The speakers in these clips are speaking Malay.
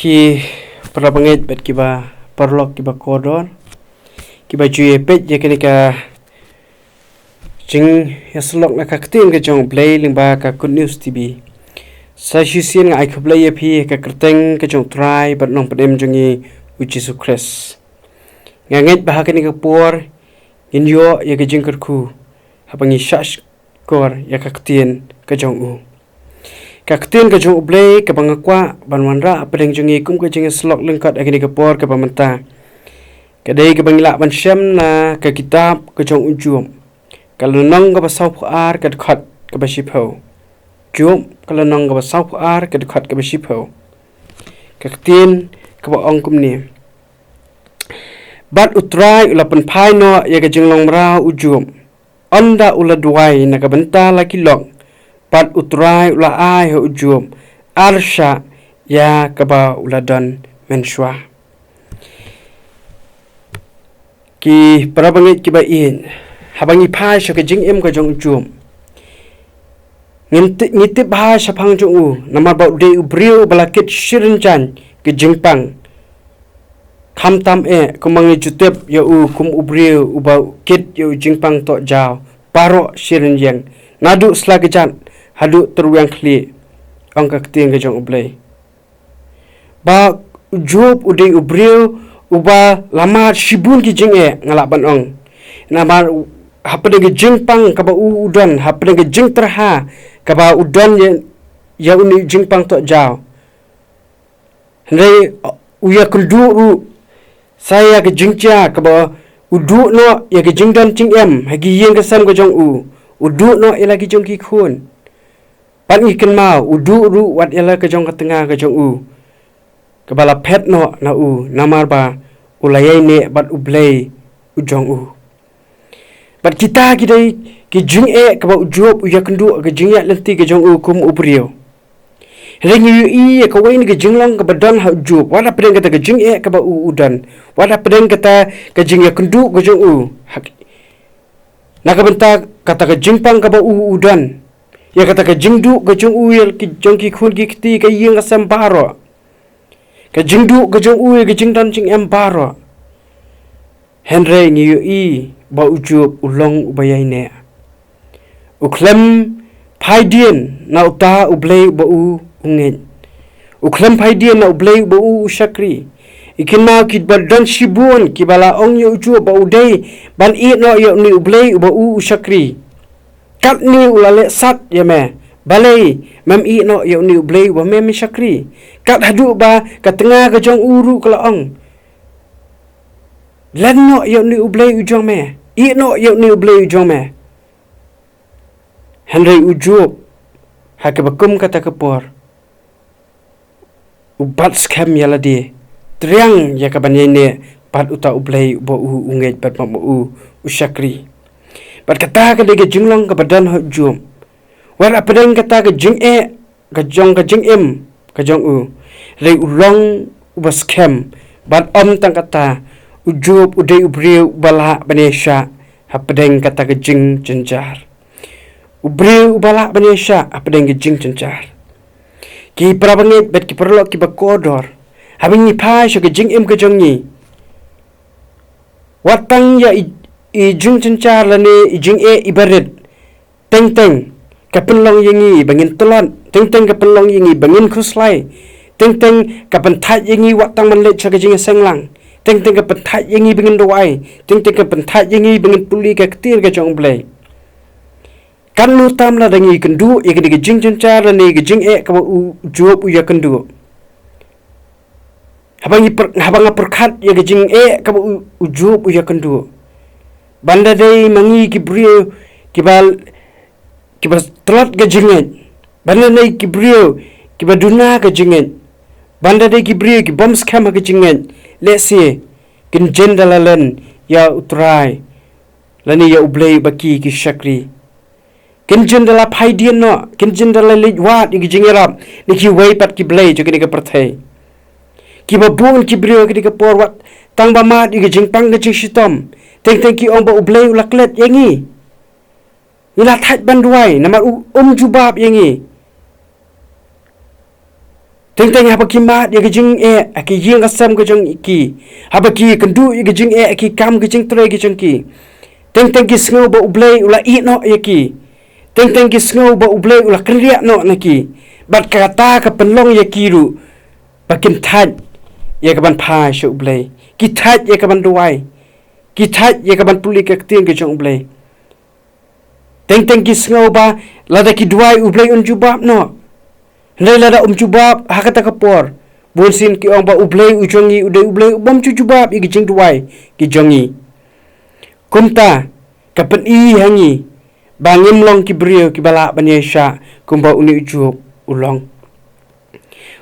ki perabangit bet kiba perlok kiba kodon kiba juye pet je kenika jing yaslok na Ka Ktien ke jong Blei lingba ka Good News TV sa shisien nga U Blei pi ka kyrteng ke jong try bat nong pedem jongi U Jisu Khrist nganget bah kenika por inyo ya ke jing kerku habangi shash kor ya Ka Ktien ke jong u Ka Ktien ke jong U Blei ke bangakwa banwanra pedeng jongi kum ke jing slok lyngkot akini ke por ke pamenta kadai ke bangila mynsiem na ke kitab ke jong ujum kalau nong ke basau puar ke dekat ke basipau jum kalau nong ke basau puar ke dekat ke basipau Ka Ktien ke baong kumni bat utrai ula penpai no ya ke jing long mrau ujum onda ula duai na ke benta laki long bat utrai ula ai ho ujum arsha ya ke ba ula don mensua ki parabangit ki ba in habangi phai sho ke jingim ka jong ujum ngitip bha shapang jong u namar ba de ubriu balakit shirinjan ke jingpang khamtam kumangi jutep ya u kum ubriu uba kit ya jingpang to jaw paro shirinjang nadu slagajan hadu terwang khli ong Ka Ktien ke jong U Blei ba ujub udei ubriu uba lama shibun ki jing ngalak ban ong namar hapade ke jingpang ka ba udon hapade ke jing terha ka ba udon ya uni jingpang to jaw hendai uya kundu saya ke jingja ka ba udu no ya ke jingdan jingem hagi yeng ke sam ke jong u udu no ila ki jong ki khun pan ikan mau udu ru wat ila ke jong ka tengah ke jong u kebala pet no na u namar ba ulayai ne bat U Blei ujong u bat kita kidai ki jing ka ba ujob uya kendu ke jingya lenti ke jong u kum ubrio ring yu i ka wain ke jinglong ke badan ha ujob wala pedeng kata ke jing ka ba u udan wala pedeng kata ke jingya kendu ke jong u na ka benta kata ke jingpang ka ba u udan ya kata ke jingdu ke jong u ya ki jong ki khun ki kti ke yeng ka sam baro ke jingdu ke jong u ke jingdan jing em baro henry ni yu i ba ujub ulong ubayai ne uklem paidien na uta U Blei ba u ngin uklem paidien na U Blei ba u shakri ikin ma kit badan shibun ki bala ong yu ujub ba udai ban i no yu ni U Blei ba u shakri kat ni ulale sat ya me balai mem i no yu ni U Blei ba mem shakri kat hadu ba ka tengah ka jong uru kala ong lan no yu ni U Blei ujong me i no yu ni U Blei ujong me henry ujub hakabakum kata kapor ubat skam yala di triang ya kabanye ne pat uta U Blei bo u unget pat ma u ushakri pat kata ka de jinglong ka badan hujum wala pedeng kata ka jing ka jong ka jing im ka jong u re ulong ubas skam bat om tang kata ujub udai ubriu bala banesha hapedeng kata ke jing jenjar ubriu bala banesha hapedeng ke jing jenjar ki prabangit bet ki perlok ki bakodor habing ni phai sho ke jing im ke jongi watang ya i jing jenjar lane i jing ibarit teng teng kapelong yengi bangin tolon teng teng kapelong yengi bangin khuslai teng teng kapentat yengi watang manlet sho ke jing senglang teng teng ke pentat yengi bengin doai teng teng ke pentat yengi bengin puli Ka Ktien ke jong Blei kan lu tam la dangi kendu ye ke jing jencar la ne ke jing ka u job u ya kendu habang perkhat ye ke jing ka u job u ya kendu banda dei mangi ki brio ki bal trot ke jinget banda dei ki brio ki baduna ke jinget banda dei ki brio ki bombs kam ke jinget lesi kin jendalalan ya utrai lani ya U Blei baki ki shakri kin jendala paidien no kin jendala lejwat ki jingiarap ni ki wei pat ki Blei jo ki perthai ki babun ki brio ki porwat tang ba mat ki jingpang ki jingsitom teng teng ki ong ba U Blei ulaklet yengi ila that banduai namar jubab yengi teng haba ki mat ya ke jing aki yeng asam ke jong iki haba ki kendu ya ke jing aki kam ke jing tre ke jong ki teng ki sngewbha U Blei ula I no ya ki teng ki sngewbha U Blei ula kriya no na ki bat kata ka penlong ya ki ru bakin thaj ya ka ban pha shu U Blei ki thaj ya ka ban duai ki thaj ya ka ban puli Ka Ktien ke jong U Blei teng ki sngewbha lada ki duai U Blei un jubab no Ndai lada jubab hakata kapor bunsin ki ong ba U Blei u jongi udai U Blei bom jubab I jing duai ki jongi kumta kapan I hangi bangim long ki brio ki bala banyesha kumba uni ujub ulong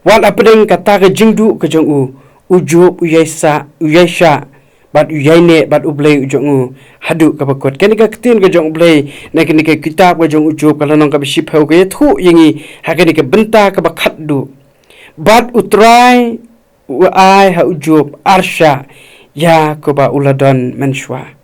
wat apeng kata ke jingdu ke jong ujub uyaisha bat uyaine bat U Blei ujong hadu ka bakot kani Ka Ktien ke jong U Blei na kini ke kitab ke jong ujub kalau nong ka biship hau ke thu yingi hakani ke benta ka bakat du bat utrai ai ha ujub arsha ya ko ba uladan menshwa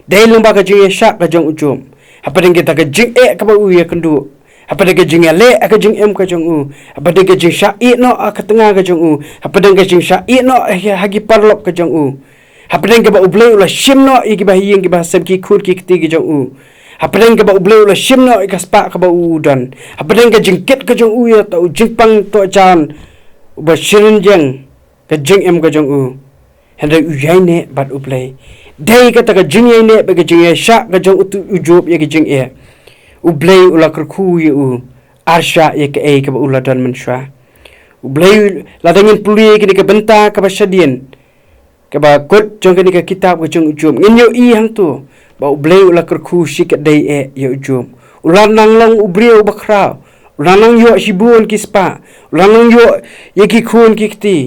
dai lumba ka jing sha ka jong ujub hapadeng kita ka jing ka ba uya kendu hapadeng ka jing le ka jing ka jong hapadeng ka jing sha no ka tengah ka jong hapadeng ka jing sha no hagi parlok ka jong hapadeng ka ba U Blei ula shim no I ki ba hiyeng ki ba sab ki khut ki kti ki jong hapadeng ka ba U Blei ula shim no I ka spa ka ba dan hapadeng ka jingkit ka jong ya ta jingpang to chan ba shirin jeng ka jingim ka jong handa uyaine bat U Blei dai ka ta ka jingaine ba ka jing sha ka jong ujub ya ka jing U Blei ula kerku yu arsha ya ka ka ba ula dan menshwa U Blei ladangin puli ki ka benta ka ba shadien ka ba kot jong ka kitab ka jong ujub ngin yo I hang tu ba U Blei ula kerku shi ka dai ya ujub ulan nang long U Blei ba kra ulan nang yo shibun ki spa ulan nang yo ya ki khun ki kti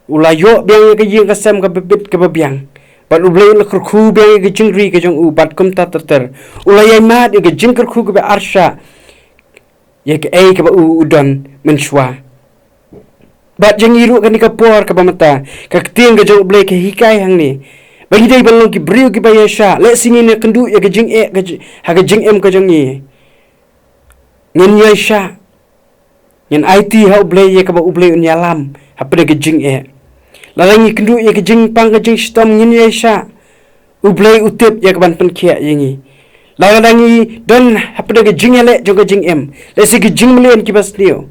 ula yo biang ka yeng ka sam ka bebit ka babiang bat U Blei ula kerku biang ka jingri ka jong bat kumta ter ula yai mat ya ka jing kerku ka ba arsha ya ka ka ba udan menshwa bat jangiru kan ka por ka bamata Ka Ktien ka jong U Blei ka hikai hang ni bagi dai balong ki brio ki bayasha le singin ne kendu ya ka jing ha ka jing ka jong ni ngin yasha ngin IT ha U Blei ya ka ba U Blei unyalam ha pada ka jing lalangi kendu ya ka jing pang ka jing stom ngin yasha U Blei utip ya ka ban pen khia yangi lalangi don ha pada ka jing le jong ka jing le si ka jing mlen ki bas nio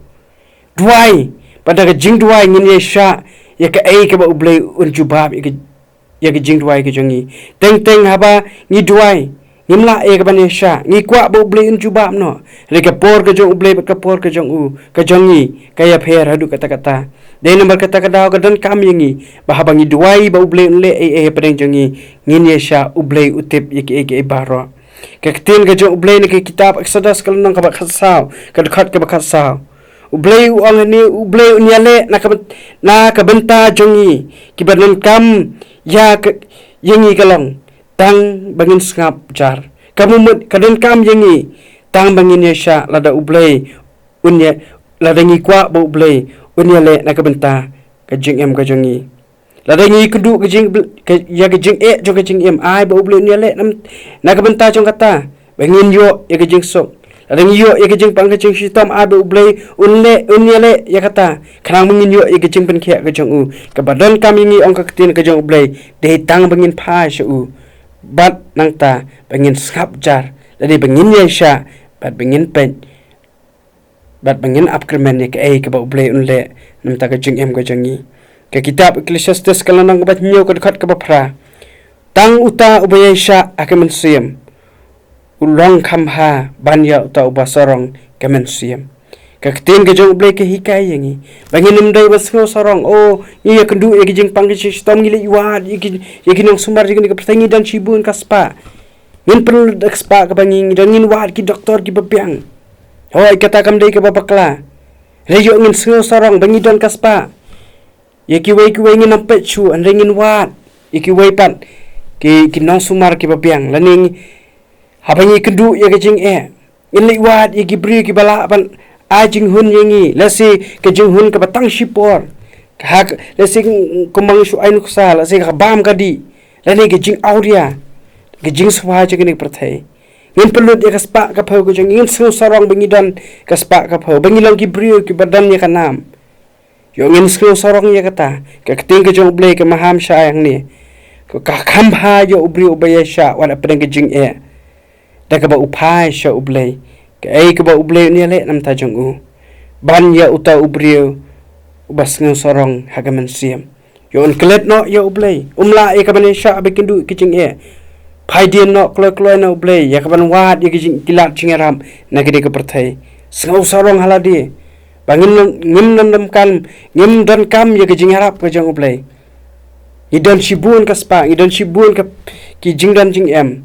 duai pada ka jing duai ngin yasha ya ka ka ba U Blei un jubab ya ka jing duai ka jongi teng haba ngi duai ngimla ka ban yasha ngi kwa ba U Blei un jubab no re ka por ka jong U Blei ka por ka jong ka jongi ka ya pher hadu kata dai number kata daw ka don kam yangi ba haba ngi duai ba U Blei un le padeng jongi ngin yasha U Blei utip ya ka baro Ka Ktien ka jong U Blei ni ka kitab Ephesos kalau nong ka ba khasaw ka khat ka ba khasaw U Blei ang ni U Blei unyale na ka benta jongi ki banan kam ya yangi kalong tang bangin ngap jar kamu kaden kam yangi tang bangin yasha lada U Blei unya lada ngi kwa ba U Blei unyale na ka benta ka jingim ka jongi lada ngi kudu ka jing ya ka jing jo ka jingim ai ba U Blei unyale na ka benta jong kata bangin yo ya ka jing sok Adang yo ya kejeng pang kejeng sitam abe U Blei unyale ya kata khnang mengin yo ya kejeng pen khia kejeng ka badan kami ngi ong Ka Ktien kejeng U Blei de tang bangin pha shu bat nang ta bangin skap jar dadi bangin ya sha bat bangin pen bat bangin upkerman ya ka ba U Blei unle nam ta kejeng kejeng ni ka kitab Ephesos kalau nang bat nyo ka khat ka ba phra tang uta ubaya sha mynsiem ulong khamha banya uta ubasorong ka mynsiem Ka Ktien ka jong U Blei ka hikai yangi bangin nimdai basngo sorong ni ya kendu ya jing pang ki stom ngile iwad ya nong sumar jing ka pertangi dan shibun ka spa ngin perlu dak spa ka bangin dan ngin wad ki doktor ki babiang hoi kata kam dai ka babakla rejo ngin sngo sorong bangin dan ka spa ya ki wei ngin nampet chu an ngin wad ya ki wei pat ki nong sumar ki babiang laning habangi kendu ya ka jing in liwat ya ki bri ki bala pan ajing hun yangi lasi ke jing hun ka batang shipor hak lasi kumang shu ainu ksa lasi ka bam kadi lani ke jing audia ke jing swa jing ni prathai ngin pelut ya ka spa ka phau ko jing ngin sarong bangi dan ka spa ka phau bangi lang ki bri ki badan ya ka nam Yo ngin skru sorong ya kata. Ka Ktien ke jong Blei ke maham sya yang ni. Ka khambha yo ubri ubaya sya wala pedang ke jing Da ka ba upai sya U Blei. Ka ka ba U Blei ni le nam ta jong u. Ban ya uta ubri ubas ngau sorong haga mynsiem. Yo on kelet no ya U Blei. Umla ka ban sya abekindu ke jing Pai dia no kloy na U Blei. Ya ka ban wat ya ke jing kilat jingaram na ke ke perthai. Ngau sorong haladi. Bangin ngim dan kam ya ke jingarap ke jong U Blei. Idan shibun ka spa, idan shibun ka ki jingdan jingem.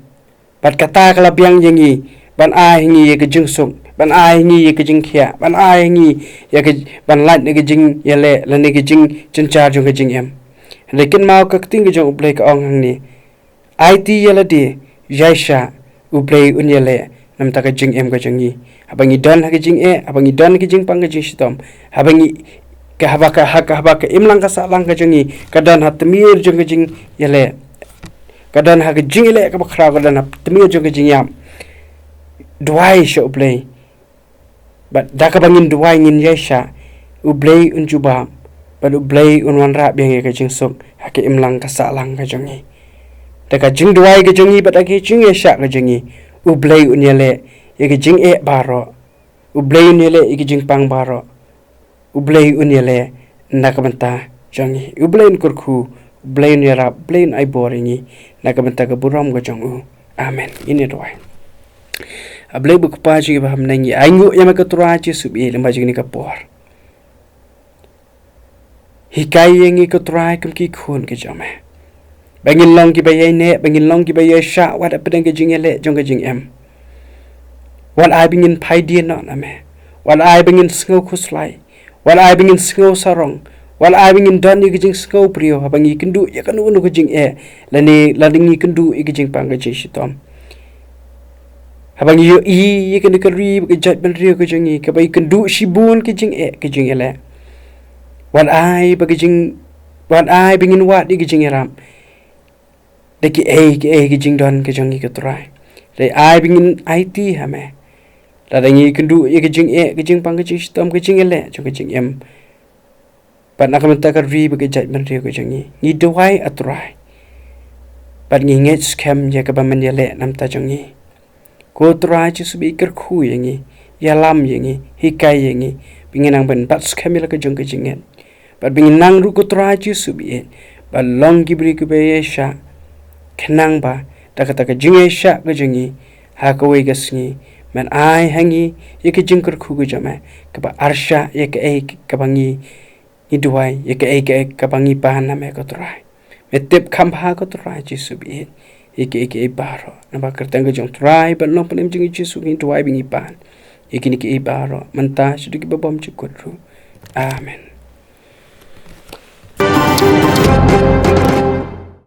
Bat kata kala biang yengi, ban hingi ya ke jingsuk, ban hingi ya ke jingkhia, ban hingi ya ke ban lat ya ke jing yale, lan ya ke jing cencar jong ke jingem. Lekin mau ka Ktien ke jong U Blei ka ong hang ni. IT yala di, Yaisha U Blei un yale, nam ta ka jingem ka jongi. Abang idan ha ke jing abang idan ke jing pang ke jing sitom. Abang ka habaka imlang ka salang ka jongi, kadan hat temir jong ke jing yale. Kadan ha ke jing ile ka bakra kadan ha temir jong ke jing yam. Duai sya U Blei. But da ka bangin duai ngin Yaisha U Blei un juba. But U Blei un wanra biang ke jing sok ha ke imlang ka salang ka jongi. Da ka jing duai ke jongi but ha ke jing Yaisha ka jongi. U Blei un yale ya ke jing baro. U Blei un yale ya ke jing pang baro. U Blei un yale na ka banta jongi. U Blei un kurku. U Blei un iarap. U Blei un aibor ingi. Na ka banta ka buram ka jong u. Amen. Ini doa. A Blei bu kupa jingi ba ham nangi. Aingu ya ma ka tura Jisu bi lamba jingi ka por. Hikai yengi ka tura kam ki khun ke jome. Bangin long ki ba yai ne, bangin long ki ba yai sha wat apedang ke jing ele jong ke jing em. Wat ai bingin pai dia no na me. Wat ai bingin sngau khuslai. Wat ai bingin sngau sarong. Wat ai bingin dan ni ke jing sngau prio habang i kendu ya kanu ke jing lani ladingi kendu i ke jing pang ke jing sitom. Habang yo i ke kari ke jat ben rio ke jing ke bai kendu shibun ke jing ele. Wat ai bingin wat di ke jing ram. De ke ke jing don ke jong ke trai. De ai bingin IT ha me. Ladangi kendu ya ke jing pang ke jing sitom ke jing ele jong ke jing em. Pat nak menta ka ri ke jat ben rio ke jong ni duai atrai. Pat ngi nget scam ya ke ba men yale nam ta jong ni. Ko trai Jisu bi ker khu yengi. Ya lam yengi, hikai yengi. Bingin ang ben pat scam ya ke jong ke jing en. Pat bingin nang ru ko trai Jisu bi. Pat long ki bri ke be sha. Khnang ba da kata ka jing sha ke jong ni. Ha ko we gasngi. Man ai hangi ya ke jing ker khu ke jame. Ka ba arsha ya ke ka bangi ni duai ya ke ka bangi pan na me ko trai. Me tip khambha ko trai Jisu bi. Ike baro na ba kyrteng ke jong trai ba no panem jing Jisu ni duai bingi pan. Ike baro menta sudu ki babam chikut ru. Amen.